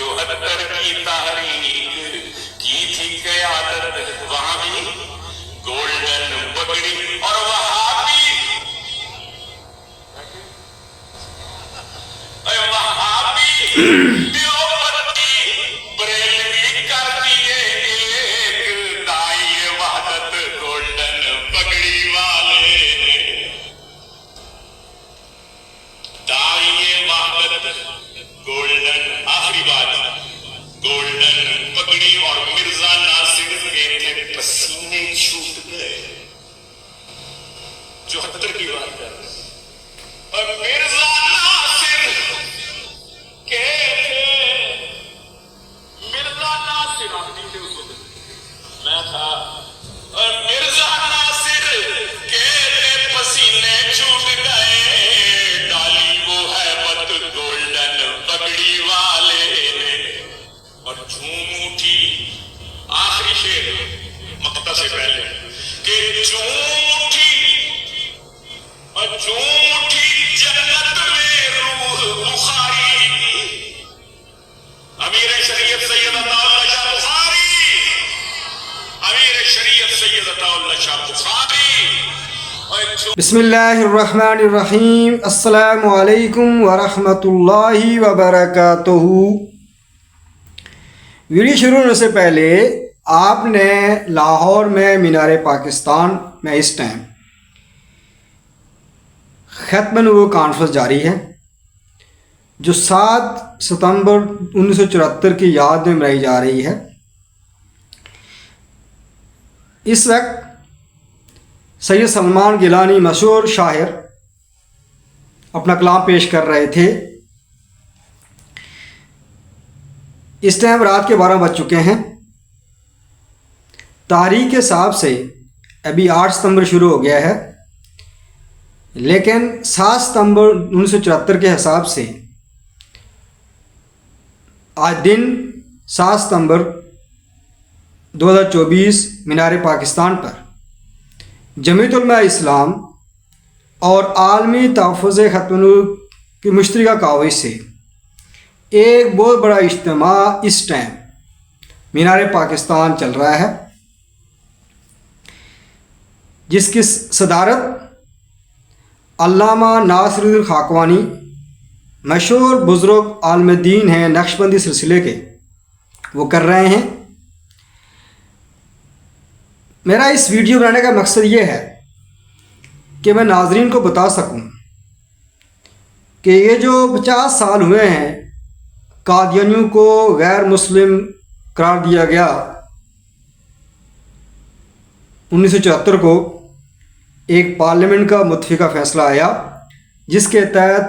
74 کی تحریک کی تھی قیادت وہاں بھی گولڈن پگڑی اور وہاں بھی دیوبندی بریلوی کر دیے ایک دائی وحدت گولڈن پگڑی والے دائی وحدت گولڈن آخری بات گولڈن پگڑی اور مرزا ناصر کے تھے پسینے چھوٹ گئے 74 کی بات کر اور مرزا ناصر کے تھے مرزا ناصر آدمی تھے اس وقت میں تھا اور مرزا ناصر کے تھے پسینے چھوٹ گئے ڈالی وہ ہیبت گولڈن پگڑی والے اور جھوم اٹھی آخری شعر مقطع سے پہلے کہ جھوم اٹھی اور جھوم اٹھی جنت میں روح بخاری امیر شریعت سید عطا اللہ شاہ بخاری امیر شریعت سید عطا اللہ شاہ بخاری بسم اللہ الرحمن الرحیم السلام علیکم ورحمۃ اللہ وبرکاتہ۔ ویڈیو شروع ہونے سے پہلے آپ نے لاہور میں مینار پاکستان میں اس ٹائم ختم نبوت کانفرنس جاری ہے جو 7 ستمبر 1974 کی یاد میں منائی جا رہی ہے۔ اس وقت سید سلمان گیلانی مشہور شاعر اپنا کلام پیش کر رہے تھے۔ اس ٹائم رات کے 12 بج چکے ہیں۔ تاریخ کے حساب سے ابھی 8 ستمبر شروع ہو گیا ہے، لیکن 7 ستمبر 1974 کے حساب سے آج دن 7 ستمبر 2024 مینار پاکستان پر جمعیت علماء اسلام اور عالمی تحفظ ختم نبوت کی مشترکہ کاوش سے ایک بہت بڑا اجتماع اس ٹائم مینار پاکستان چل رہا ہے، جس کی صدارت علامہ ناصر الدین خاقانی مشہور بزرگ عالم دین ہیں نقشبندی سلسلے کے، وہ کر رہے ہیں۔ میرا اس ویڈیو بنانے کا مقصد یہ ہے کہ میں ناظرین کو بتا سکوں کہ یہ جو 50 سال ہوئے ہیں قادیانیوں کو غیر مسلم قرار دیا گیا 1974 کو ایک پارلیمنٹ کا متفقہ فیصلہ آیا جس کے تحت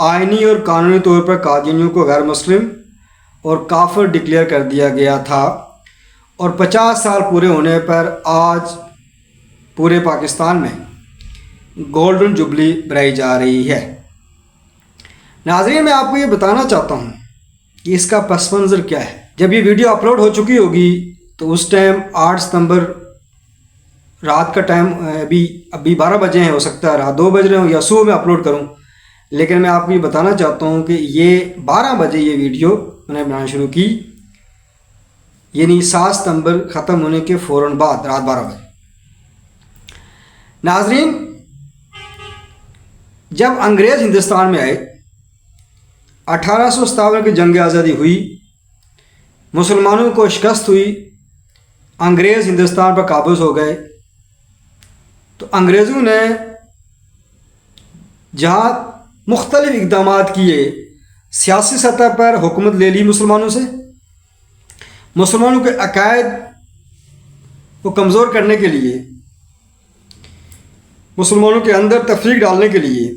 آئینی اور قانونی طور پر قادیانیوں کو غیر مسلم اور کافر ڈکلیئر کر دیا گیا تھا، اور 50 سال پورے ہونے پر آج پورے پاکستان میں گولڈن جبلی منائی جا رہی ہے۔ ناظرین، میں آپ کو یہ بتانا چاہتا ہوں کہ اس کا پس منظر کیا ہے۔ جب یہ ویڈیو اپلوڈ ہو چکی ہوگی تو اس ٹائم 8 ستمبر رات کا ٹائم ابھی 12 بجے ہیں، ہو سکتا ہے رات 2 بج رہے ہوں یا صبح میں اپلوڈ کروں، لیکن میں آپ کو یہ بتانا چاہتا ہوں کہ یہ 12 بجے یہ ویڈیو میں نے بنانا شروع کی، یعنی 7 ستمبر ختم ہونے کے فوراً بعد رات 12 بجے۔ ناظرین، جب انگریز ہندوستان میں آئے، 1857 کی جنگ آزادی ہوئی، مسلمانوں کو شکست ہوئی، انگریز ہندوستان پر قابض ہو گئے، تو انگریزوں نے جہاں مختلف اقدامات کیے، سیاسی سطح پر حکومت لے لی مسلمانوں سے، مسلمانوں کے عقائد کو کمزور کرنے کے لیے، مسلمانوں کے اندر تفریق ڈالنے کے لیے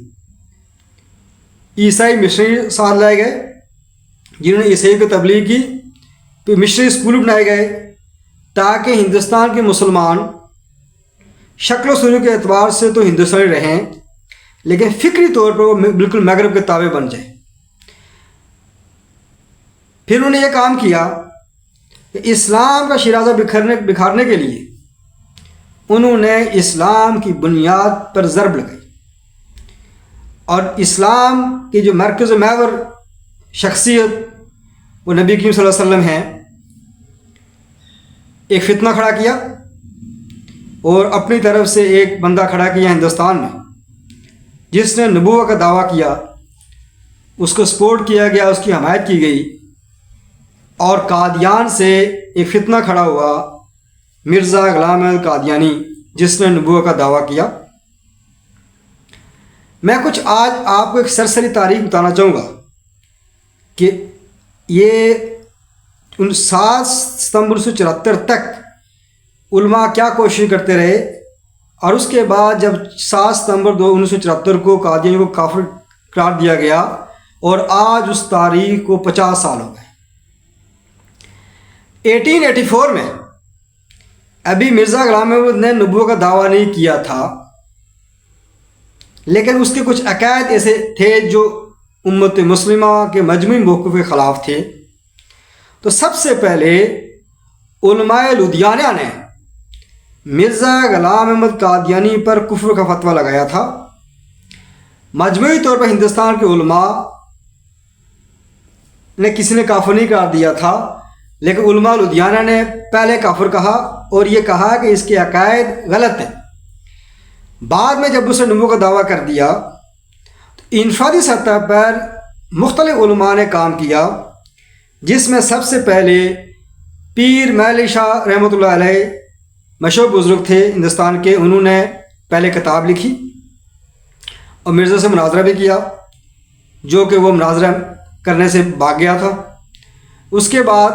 عیسائی مشنری ساتھ لائے گئے جنہوں نے عیسائی کی تبلیغ کی، پھر مشنری اسکول بنائے گئے تاکہ ہندوستان کے مسلمان شکل و صورت کے اعتبار سے تو ہندوستانی رہیں، لیکن فکری طور پر وہ بالکل مغرب کے تابع بن جائیں۔ پھر انہوں نے یہ کام کیا کہ اسلام کا شیرازہ بکھارنے کے لیے انہوں نے اسلام کی بنیاد پر ضرب لگائی، اور اسلام کی جو مرکز محور شخصیت وہ نبی کریم صلی اللہ علیہ وسلم ہیں، ایک فتنہ کھڑا کیا اور اپنی طرف سے ایک بندہ کھڑا کیا ہندوستان میں جس نے نبوت کا دعویٰ کیا، اس کو سپورٹ کیا گیا، اس کی حمایت کی گئی، اور قادیان سے ایک فتنہ کھڑا ہوا مرزا غلام احمد قادیانی جس نے نبوت کا دعویٰ کیا۔ میں کچھ آج آپ کو ایک سرسری تاریخ بتانا چاہوں گا کہ یہ 7 ستمبر 1974 تک علماء کیا کوشش کرتے رہے، اور اس کے بعد جب 7 ستمبر 1974 کو قادیانی کو کافر قرار دیا گیا، اور آج اس تاریخ کو 50 سال ہو گئے۔ 1884 میں ابھی مرزا غلام احمد نے نبوت کا دعویٰ نہیں کیا تھا، لیکن اس کے کچھ عقائد ایسے تھے جو امت مسلمہ کے مجموعی موقف کے خلاف تھے۔ تو سب سے پہلے علماء لدھیانہ نے مرزا غلام احمد قادیانی پر کفر کا فتویٰ لگایا تھا۔ مجموعی طور پر ہندوستان کے علماء نے کسی نے کافر نہیں قرار دیا تھا، لیکن علماء لدھیانہ نے پہلے کافر کہا اور یہ کہا کہ اس کے عقائد غلط ہیں۔ بعد میں جب اس نے نبوت کا دعویٰ کر دیا تو انفرادی سطح پر مختلف علماء نے کام کیا، جس میں سب سے پہلے پیر محل علی شاہ رحمۃ اللہ علیہ مشہور بزرگ تھے ہندوستان کے، انہوں نے پہلے کتاب لکھی اور مرزا سے مناظرہ بھی کیا، جو کہ وہ مناظرہ کرنے سے بھاگ گیا تھا۔ اس کے بعد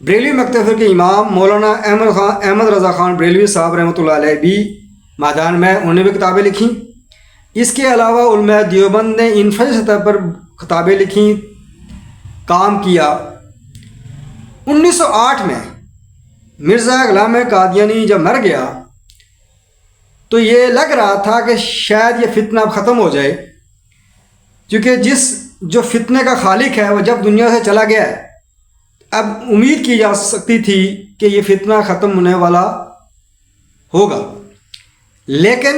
بریلوی مکتب کے امام مولانا احمد رضا خان بریلوی صاحب رحمۃ اللہ علیہ بھی میدان میں، انہوں نے بھی کتابیں لکھیں۔ اس کے علاوہ علماء دیوبند نے انفرادی سطح پر کتابیں لکھیں، کام کیا۔ 1908 میں مرزا غلام قادیانی جب مر گیا تو یہ لگ رہا تھا کہ شاید یہ فتنہ اب ختم ہو جائے، کیونکہ جو فتنے کا خالق ہے وہ جب دنیا سے چلا گیا ہے، اب امید کی جا سکتی تھی کہ یہ فتنہ ختم ہونے والا ہوگا۔ لیکن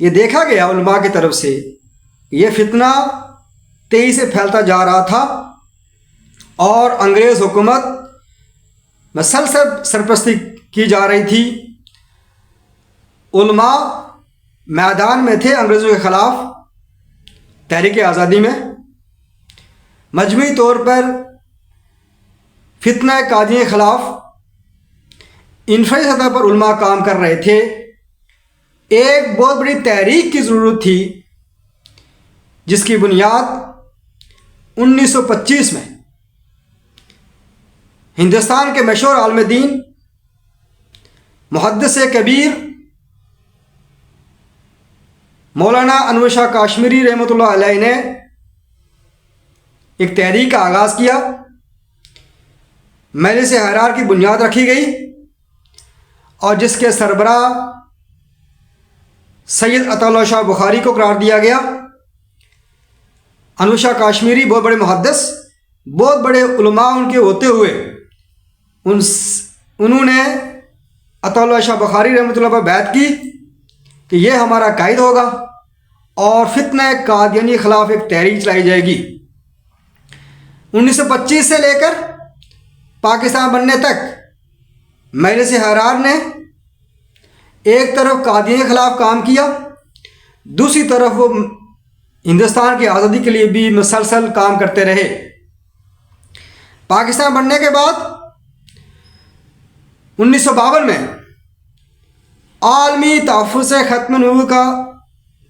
یہ دیکھا گیا علماء کی طرف سے یہ فتنہ تیزی سے پھیلتا جا رہا تھا، اور انگریز حکومت مسلسل سرپرستی کی جا رہی تھی۔ علماء میدان میں تھے انگریزوں کے خلاف تحریک آزادی میں۔ مجموعی طور پر فتنہ قادیانی کے خلاف انفرادی سطح پر علماء کام کر رہے تھے۔ ایک بہت بڑی تحریک کی ضرورت تھی جس کی بنیاد 1925 میں ہندوستان کے مشہور عالم دین محدث کبیر مولانا انور شاہ کاشمیری رحمۃ اللہ علیہ نے ایک تحریک کا آغاز کیا۔ مجلس حرار کی بنیاد رکھی گئی اور جس کے سربراہ سید عطا اللہ شاہ بخاری کو قرار دیا گیا۔ انور شاہ کاشمیری بہت بڑے محدث، بہت بڑے علماء ان کے ہوتے ہوئے انہوں نے عطا اللہ شاہ بخاری رحمۃ اللہ پر بیعت کی کہ یہ ہمارا قائد ہوگا اور فتنہ قادیانی کے خلاف ایک تحریک چلائی جائے گی۔ 1925 سے لے کر پاکستان بننے تک مجلس حرار نے ایک طرف قادیانی کے خلاف کام کیا، دوسری طرف وہ ہندوستان کی آزادی کے لیے بھی مسلسل کام کرتے رہے۔ پاکستان بننے کے بعد 1952 میں عالمی تحفظ سے ختم نبوت کا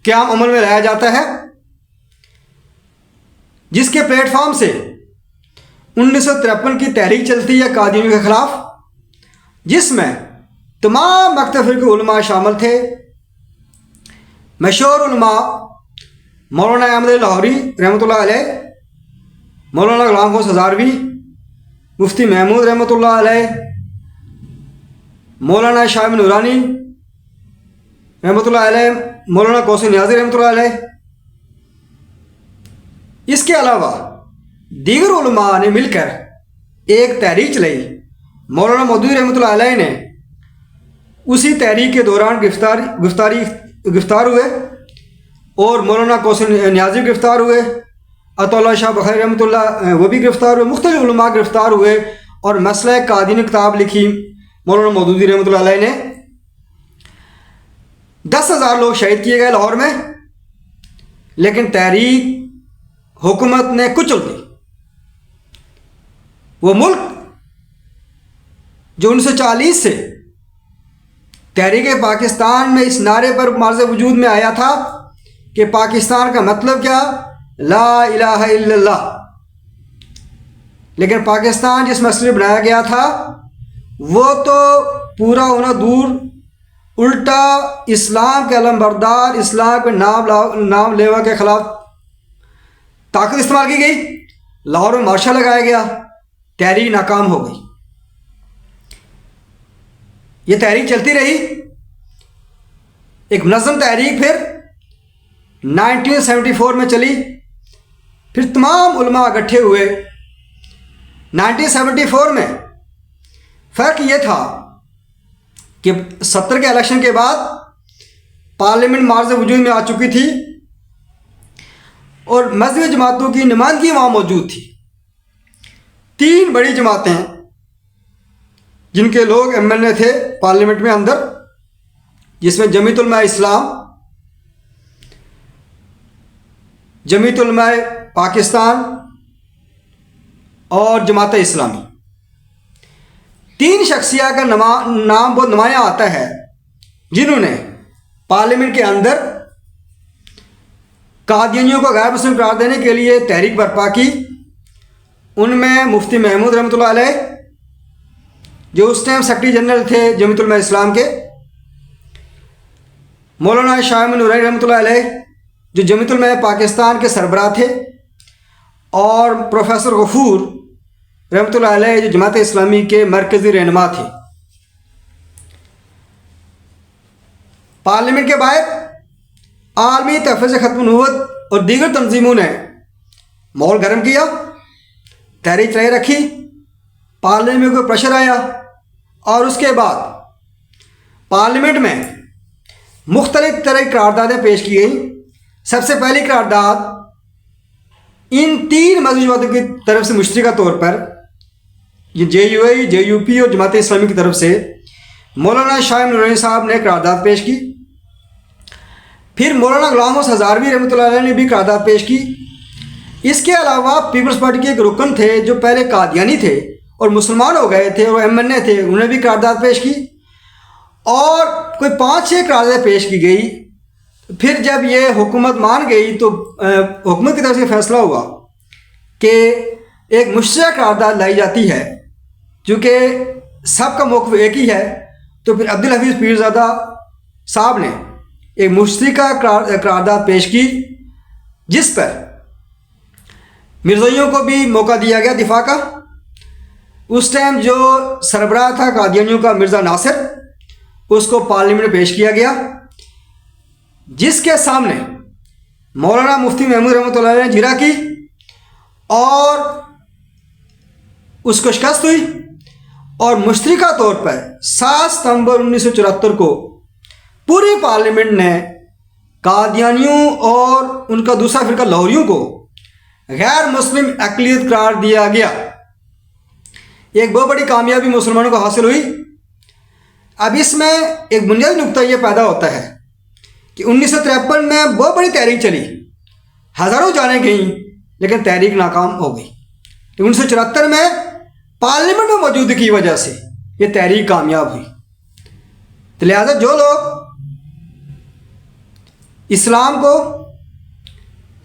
قیام عمل میں لایا جاتا ہے، جس کے پلیٹ فارم سے 1953 کی تحریک چلتی ہے قادیانیوں کے خلاف، جس میں تمام مکتب فرقے علماء شامل تھے۔ مشہور علماء مولانا احمد لاہوری رحمۃ اللہ علیہ، مولانا غلام حسین ہزاروی، مفتی محمود رحمۃ اللہ علیہ، مولانا شاہ نورانی رحمۃ اللہ علیہ، مولانا کوثر نیازی رحمۃ اللہ علیہ۔ اس کے علاوہ دیگر علماء نے مل کر ایک تحریک چلائی۔ مولانا مودودی رحمۃ اللہ علیہ نے اسی تحریک کے دوران گرفتار ہوئے، اور مولانا کوثر نیازی گرفتار ہوئے، عطا شاہ بخاری رحمۃ اللہ وہ بھی گرفتار ہوئے، مختلف علماء گرفتار ہوئے، اور مسئلہ قادیانی کتاب لکھی مولانا مودودی رحمۃ اللہ علیہ نے۔ 10,000 لوگ شہید کیے گئے لاہور میں، لیکن تحریک حکومت نے کچل دی۔ وہ ملک جو 1940 سے تحریک پاکستان میں اس نعرے پر معرض وجود میں آیا تھا کہ پاکستان کا مطلب کیا، لا الہ الا اللہ، لیکن پاکستان جس مسئلے بنایا گیا تھا وہ تو پورا ہونا دور، الٹا اسلام کے علم بردار، اسلام کے نام لیوا کے خلاف طاقت استعمال کی گئی، لاہور میں مارشا لگایا گیا، تحریک ناکام ہو گئی۔ یہ تحریک چلتی رہی، ایک منظم تحریک پھر 1974 میں چلی، پھر تمام علماء اکٹھے ہوئے۔ 1974 میں فرق یہ تھا کہ 70 کے الیکشن کے بعد پارلیمنٹ معرض وجود میں آ چکی تھی اور مذہبی جماعتوں کی نمائندگی وہاں موجود تھی۔ 3 بڑی جماعتیں جن کے لوگ ایم ایل اے تھے پارلیمنٹ میں اندر، جس میں جمیعت علماء اسلام، جمیعت علماء پاکستان اور جماعت اسلامی، 3 شخصیات کا نام بہت نمایاں آتا ہے جنہوں نے پارلیمنٹ کے اندر قادیانیوں کو غیر مسلم قرار دینے کے لیے تحریک برپا کی۔ ان میں مفتی محمود رحمۃ اللہ علیہ جو اس ٹائم سیکرٹری جنرل تھے جمیعت علماء اسلام کے، مولانا شاہ نورانی رحمۃ اللہ علیہ جو جمیعت علماء پاکستان کے سربراہ تھے، اور پروفیسر غفور رحمۃ اللہ علیہ جو جماعت اسلامی کے مرکزی رہنما تھے۔ پارلیمنٹ کے باہر عالمی تحفظ ختم نبوت اور دیگر تنظیموں نے ماحول گرم کیا، تحریک جاری رکھی، پارلیمنٹ کو پریشر آیا، اور اس کے بعد پارلیمنٹ میں مختلف طرح کی قراردادیں پیش کی گئیں۔ سب سے پہلی قرارداد ان 3 مذہبی جماعتوں کی طرف سے مشترکہ طور پر، یہ JUI، JUP اور جماعت اسلامی کی طرف سے مولانا شاہ نورانی صاحب نے قرارداد پیش کی۔ پھر مولانا غلام حسن ہزاروی رحمۃ اللہ علیہ نے بھی قرارداد پیش کی۔ اس کے علاوہ پیپلز پارٹی کے ایک رکن تھے جو پہلے قادیانی تھے اور مسلمان ہو گئے تھے اور MNA تھے، انہوں نے بھی قرارداد پیش کی، اور کوئی 5-6 قراردادیں پیش کی گئی۔ پھر جب یہ حکومت مان گئی تو حکومت کی طرف سے فیصلہ ہوا کہ ایک مشترکہ قرارداد لائی جاتی ہے، چونکہ سب کا موقف ایک ہی ہے، تو پھر عبدالحفیظ پیرزادہ صاحب نے ایک مشترکہ قرارداد پیش کی، جس پر مرزائیوں کو بھی موقع دیا گیا دفاع کا۔ اس ٹائم جو سربراہ تھا قادیانیوں کا مرزا ناصر، اس کو پارلیمنٹ میں پیش کیا گیا، جس کے سامنے مولانا مفتی محمود رحمۃ اللہ علیہ نے جرا کی اور اس کو شکست ہوئی، اور مشترکہ طور پر 7 ستمبر 1974 کو پوری پارلیمنٹ نے قادیانیوں اور ان کا دوسرا فرقہ لاہوریوں کو غیر مسلم اقلیت قرار دیا گیا۔ ایک بہت بڑی کامیابی مسلمانوں کو حاصل ہوئی۔ اب اس میں ایک بنیادی نقطہ یہ پیدا ہوتا ہے کہ 1953 میں بہت بڑی تحریک چلی، ہزاروں جانیں گئیں، لیکن تحریک ناکام ہو گئی۔ 1974 میں پارلیمنٹ میں موجودگی کی وجہ سے یہ تحریک کامیاب ہوئی۔ تو لہٰذا جو لوگ اسلام کو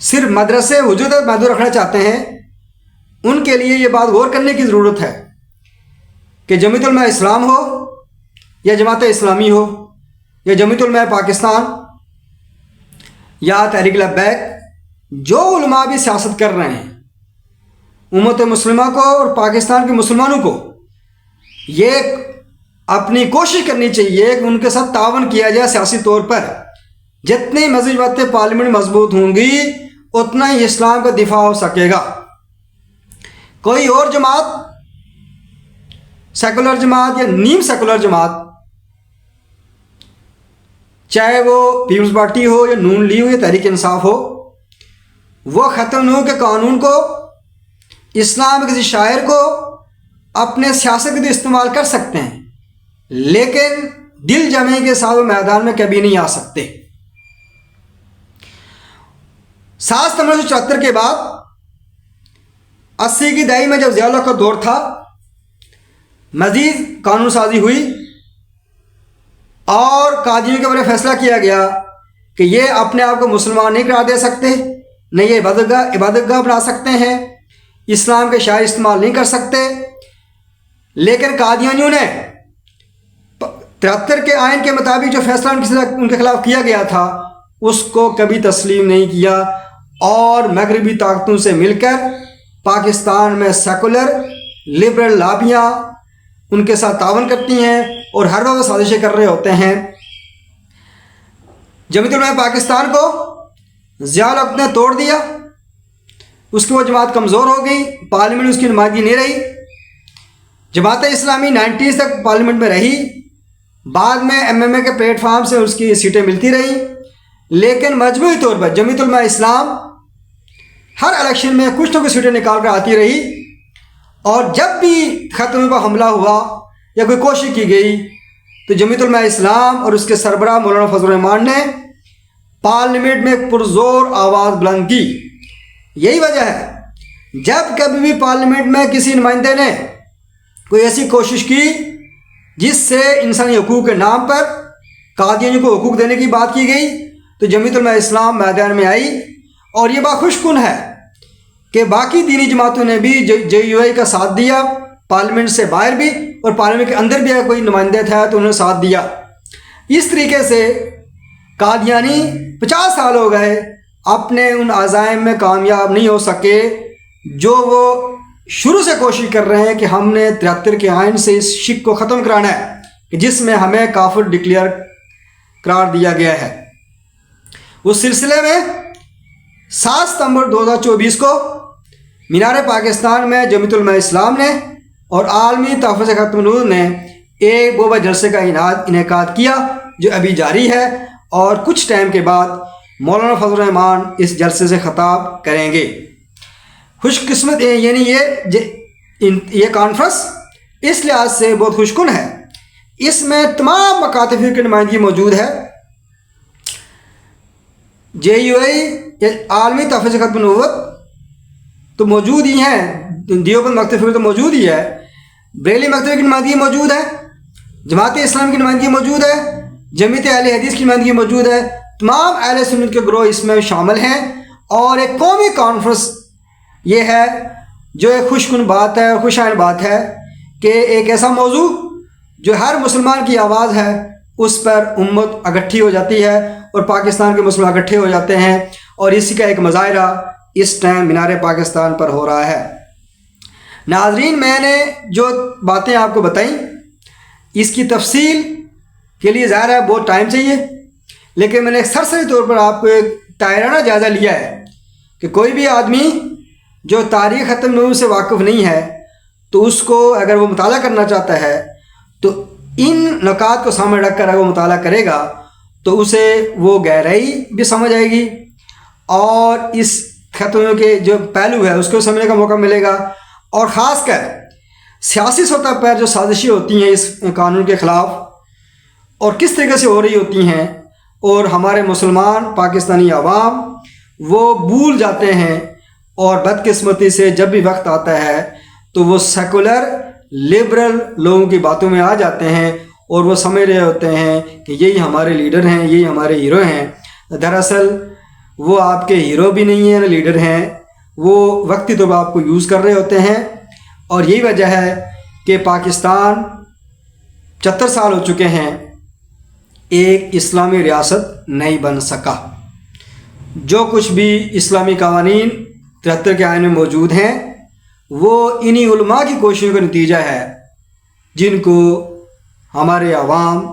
صرف مدرسے وجود تک محدود رکھنا چاہتے ہیں، ان کے لیے یہ بات غور کرنے کی ضرورت ہے کہ جمیعت علماء اسلام ہو یا جماعت اسلامی ہو یا جمیعت علماء پاکستان یا تحریک لبیک، جو علماء بھی سیاست کر رہے ہیں، امت مسلمہ کو اور پاکستان کے مسلمانوں کو یہ اپنی کوشش کرنی چاہیے کہ ان کے ساتھ تعاون کیا جائے سیاسی طور پر۔ جتنی مذہبی باتیں پارلیمنٹ مضبوط ہوں گی اتنا ہی اسلام کا دفاع ہو سکے گا۔ کوئی اور جماعت، سیکولر جماعت یا نیم سیکولر جماعت، چاہے وہ پیپلز پارٹی ہو یا نون لیگ ہو یا تحریک انصاف ہو، وہ ختم نو کے قانون کو اسلام کے کسی شاعر کو اپنے سیاست کے لیے استعمال کر سکتے ہیں، لیکن دل جمعی کے ساتھ وہ میدان میں کبھی نہیں آ سکتے۔ 7 ستمبر 1974 کے بعد 80 کی دہائی میں جب ضیاء الحق کا دور تھا، مزید قانون سازی ہوئی اور قادیانیوں کے بارے میں فیصلہ کیا گیا کہ یہ اپنے آپ کو مسلمان نہیں قرار دے سکتے، نہ یہ عبادت گاہ بنا سکتے ہیں، اسلام کے شاعر استعمال نہیں کر سکتے۔ لیکن قادیانیوں نے 73 کے آئین کے مطابق جو فیصلہ ان کے خلاف کیا گیا تھا اس کو کبھی تسلیم نہیں کیا، اور مغربی طاقتوں سے مل کر پاکستان میں سیکولر لبرل لابیاں ان کے ساتھ تعاون کرتی ہیں اور ہر وقت سازشیں کر رہے ہوتے ہیں۔ جمعیت علماء پاکستان کو ضیاء الحق نے توڑ دیا، اس کی وہ جماعت کمزور ہو گئی، پارلیمنٹ میں اس کی نمائندگی نہیں رہی۔ جماعت اسلامی 90s تک پارلیمنٹ میں رہی، بعد میں MMA کے پلیٹ فارم سے اس کی سیٹیں ملتی رہیں، لیکن مجموعی طور پر جمعیت علماء اسلام ہر الیکشن میں کچھ نہ کچھ سیٹیں نکال کر آتی رہی، اور جب بھی ختم پر حملہ ہوا یا کوئی کوشش کی گئی تو جمعیت علماء اسلام اور اس کے سربراہ مولانا فضل الرحمان نے پارلیمنٹ میں پرزور آواز بلند کی۔ یہی وجہ ہے جب کبھی بھی پارلیمنٹ میں کسی نمائندے نے کوئی ایسی کوشش کی جس سے انسانی حقوق کے نام پر قادیانیوں کو حقوق دینے کی بات کی گئی تو جمعیت علماء اسلام میدان میں آئی، اور یہ بات خوش کن ہے کہ باقی دینی جماعتوں نے بھی JUI کا ساتھ دیا، پارلیمنٹ سے باہر بھی اور پارلیمنٹ کے اندر بھی اگر کوئی نمائندہ تھا تو انہوں نے ساتھ دیا۔ اس طریقے سے قادیانی 50 سال ہو گئے اپنے ان عزائم میں کامیاب نہیں ہو سکے جو وہ شروع سے کوشش کر رہے ہیں کہ ہم نے 73 کے آئین سے اس شک کو ختم کرانا ہے کہ جس میں ہمیں کافر ڈکلیئر قرار دیا گیا ہے۔ اس سلسلے میں 7 ستمبر 2024 کو مینار پاکستان میں جمعیت علماء اسلام نے اور عالمی تحفظ ختم نور نے ایک بوبا جلسے کا انعقاد کیا جو ابھی جاری ہے، اور کچھ ٹائم کے بعد مولانا فضل الرحمان اس جلسے سے خطاب کریں گے۔ خوش قسمت یعنی یہ کانفرنس اس لحاظ سے بہت خوش کن ہے، اس میں تمام مکاتب کی نمائندگی موجود ہے۔ JUI عالمی تحفظ ختم نبوت تو موجود ہی ہیں، دیوبند مکتب فکر تو موجود ہی ہے، بریلی مکتب کی نمائندگی موجود ہے، جماعت اسلام کی نمائندگی موجود ہے، جمعیت اہل حدیث کی نمائندگی موجود ہے، تمام اہل سنت کے گروہ اس میں شامل ہیں، اور ایک قومی کانفرنس یہ ہے جو ایک خوش کن بات ہے، خوش آئن بات ہے کہ ایک ایسا موضوع جو ہر مسلمان کی آواز ہے اس پر امت اکٹھی ہو جاتی ہے اور پاکستان کے مسلمان اکٹھے ہو جاتے ہیں، اور اسی کا ایک مظاہرہ اس ٹائم مینار پاکستان پر ہو رہا ہے۔ ناظرین، میں نے جو باتیں آپ کو بتائیں اس کی تفصیل کے لیے ظاہر ہے بہت ٹائم چاہیے، لیکن میں نے سرسری طور پر آپ کو ایک دائرانہ جائزہ لیا ہے کہ کوئی بھی آدمی جو تاریخ ختم نبوت سے واقف نہیں ہے تو اس کو اگر وہ مطالعہ کرنا چاہتا ہے تو ان نکات کو سامنے رکھ کر اگر وہ مطالعہ کرے گا تو اسے وہ گہرائی بھی سمجھ آئے گی، اور اس ختم کے جو پہلو ہے اس کو سمجھنے کا موقع ملے گا، اور خاص کر سیاسی سطح پر جو سازشیں ہوتی ہیں اس قانون کے خلاف اور کس طریقے سے ہو رہی ہوتی ہیں، اور ہمارے مسلمان پاکستانی عوام وہ بھول جاتے ہیں، اور بدقسمتی سے جب بھی وقت آتا ہے تو وہ سیکولر لبرل لوگوں کی باتوں میں آ جاتے ہیں اور وہ سمجھ رہے ہوتے ہیں کہ یہی ہمارے لیڈر ہیں، یہی ہمارے ہیرو ہیں۔ دراصل وہ آپ کے ہیرو بھی نہیں ہیں نہ لیڈر ہیں، وہ وقتی طور پر آپ کو یوز کر رہے ہوتے ہیں، اور یہی وجہ ہے کہ پاکستان 74 سال ہو چکے ہیں ایک اسلامی ریاست نہیں بن سکا۔ جو کچھ بھی اسلامی قوانین 73 کے آئین میں موجود ہیں وہ انہی علماء کی کوششوں کا نتیجہ ہے جن کو ہمارے عوام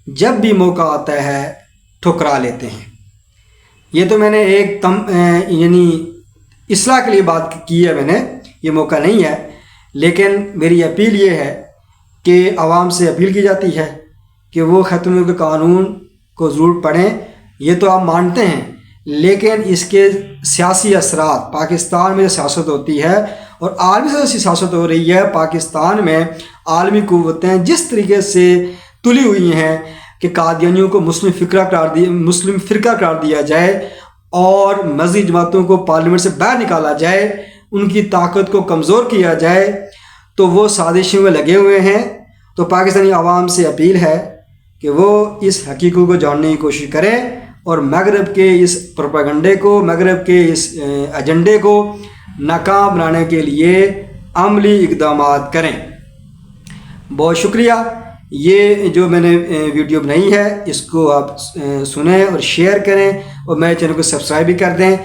جب بھی موقع آتا ہے ٹھکرا لیتے ہیں۔ یہ تو میں نے ایک یعنی اصلاح کے لیے بات کی ہے، میں نے یہ موقع نہیں ہے، لیکن میری اپیل یہ ہے کہ عوام سے اپیل کی جاتی ہے کہ وہ ختم کے قانون کو ضرور پڑھیں۔ یہ تو آپ مانتے ہیں، لیکن اس کے سیاسی اثرات پاکستان میں جو سیاست ہوتی ہے اور عالمی سطح سے سیاست ہو رہی ہے، پاکستان میں عالمی قوتیں جس طریقے سے تلی ہوئی ہیں کہ قادیانیوں کو مسلم فرقہ قرار دیا جائے اور مذہبی جماعتوں کو پارلیمنٹ سے باہر نکالا جائے، ان کی طاقت کو کمزور کیا جائے، تو وہ سازشوں میں لگے ہوئے ہیں۔ تو پاکستانی عوام سے اپیل ہے کہ وہ اس حقیقت کو جاننے کی کوشش کریں اور مغرب کے اس پروپیگنڈے کو، مغرب کے اس ایجنڈے کو ناکام بنانے کے لیے عملی اقدامات کریں۔ بہت شکریہ۔ یہ جو میں نے ویڈیو بنائی ہے اس کو آپ سنیں اور شیئر کریں اور میرے چینل کو سبسکرائب بھی کر دیں۔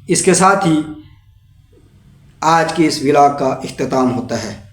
اس کے ساتھ ہی آج کی اس ولاگ کا اختتام ہوتا ہے۔